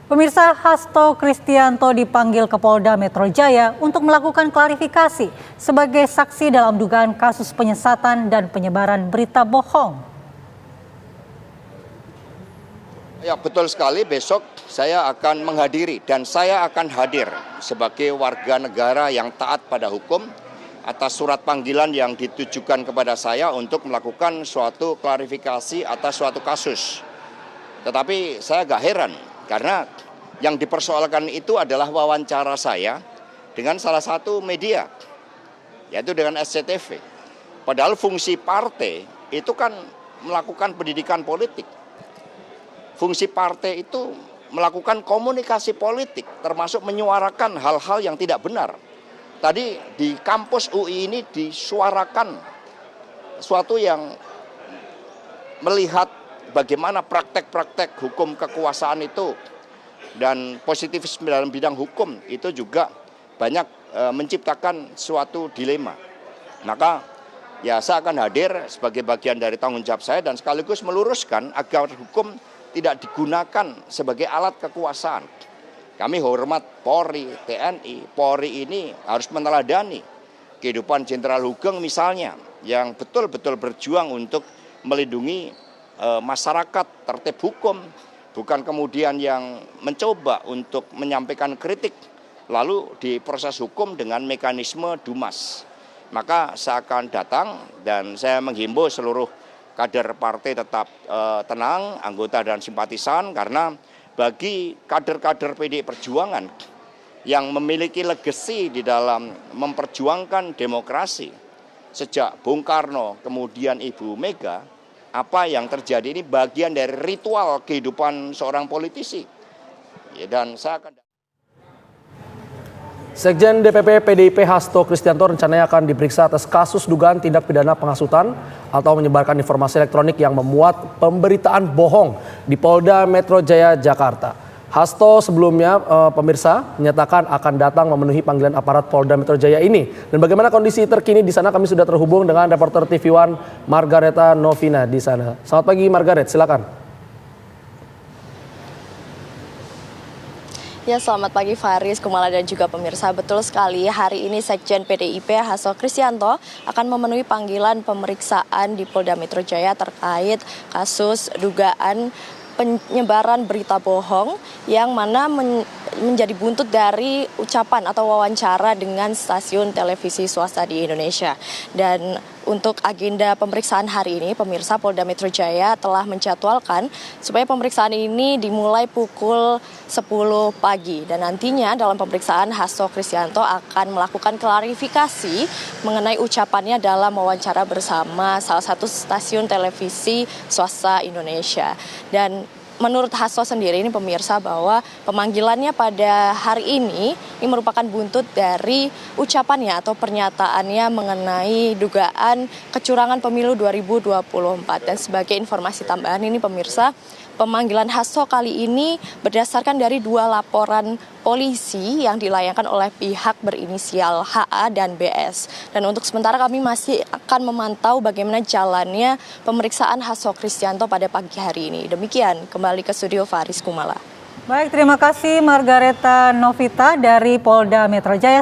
Pemirsa, Hasto Kristianto dipanggil ke Polda Metro Jaya untuk melakukan klarifikasi sebagai saksi dalam dugaan kasus penyesatan dan penyebaran berita bohong. Ya, betul sekali, besok saya akan menghadiri dan saya akan hadir sebagai warga negara yang taat pada hukum atas surat panggilan yang ditujukan kepada saya untuk melakukan suatu klarifikasi atas suatu kasus. Tetapi saya agak heran karena yang dipersoalkan itu adalah wawancara saya dengan salah satu media, yaitu dengan SCTV. Padahal fungsi partai itu kan melakukan pendidikan politik. Fungsi partai itu melakukan komunikasi politik, termasuk menyuarakan hal-hal yang tidak benar. Tadi di kampus UI ini disuarakan sesuatu yang melihat bagaimana praktek-praktek hukum kekuasaan itu dan positivisme dalam bidang hukum itu juga banyak menciptakan suatu dilema. Maka ya saya akan hadir sebagai bagian dari tanggung jawab saya dan sekaligus meluruskan agar hukum tidak digunakan sebagai alat kekuasaan. Kami hormat Polri, TNI. Polri ini harus meneladani kehidupan Jenderal Hugeng misalnya, yang betul-betul berjuang untuk melindungi masyarakat tertib hukum, bukan kemudian yang mencoba untuk menyampaikan kritik, lalu diproses hukum dengan mekanisme Dumas. Maka saya akan datang dan saya menghimbau seluruh kader partai tetap tenang, anggota dan simpatisan, karena bagi kader-kader PDI Perjuangan yang memiliki legasi di dalam memperjuangkan demokrasi sejak Bung Karno kemudian Ibu Mega, apa yang terjadi ini bagian dari ritual kehidupan seorang politisi. Ya, dan saya akan Sekjen DPP PDIP Hasto Kristianto rencananya akan diperiksa atas kasus dugaan tindak pidana penghasutan atau menyebarkan informasi elektronik yang memuat pemberitaan bohong di Polda Metro Jaya, Jakarta. Hasto sebelumnya pemirsa menyatakan akan datang memenuhi panggilan aparat Polda Metro Jaya ini. Dan bagaimana kondisi terkini di sana, kami sudah terhubung dengan reporter TV One Margareta Novina di sana. Selamat pagi Margaret, silakan. Ya, selamat pagi Faris, Kumala dan juga pemirsa. Betul sekali, hari ini Sekjen PDIP Hasto Kristianto akan memenuhi panggilan pemeriksaan di Polda Metro Jaya terkait kasus dugaan penyebaran berita bohong yang mana menjadi buntut dari ucapan atau wawancara dengan stasiun televisi swasta di Indonesia. Dan untuk agenda pemeriksaan hari ini, pemirsa, Polda Metro Jaya telah menjadwalkan supaya pemeriksaan ini dimulai pukul 10 pagi. Dan nantinya dalam pemeriksaan Hasto Kristianto akan melakukan klarifikasi mengenai ucapannya dalam wawancara bersama salah satu stasiun televisi swasta Indonesia. Dan menurut Hasto sendiri ini pemirsa bahwa pemanggilannya pada hari ini merupakan buntut dari ucapannya atau pernyataannya mengenai dugaan kecurangan pemilu 2024. Dan sebagai informasi tambahan ini pemirsa, pemanggilan Hasto kali ini berdasarkan dari 2 laporan polisi yang dilayangkan oleh pihak berinisial HA dan BS. Dan untuk sementara kami masih akan memantau bagaimana jalannya pemeriksaan Hasto Kristianto pada pagi hari ini. Demikian, kembali ke studio Faris, Kumala. Baik, terima kasih Margareta Novita dari Polda Metro Jaya.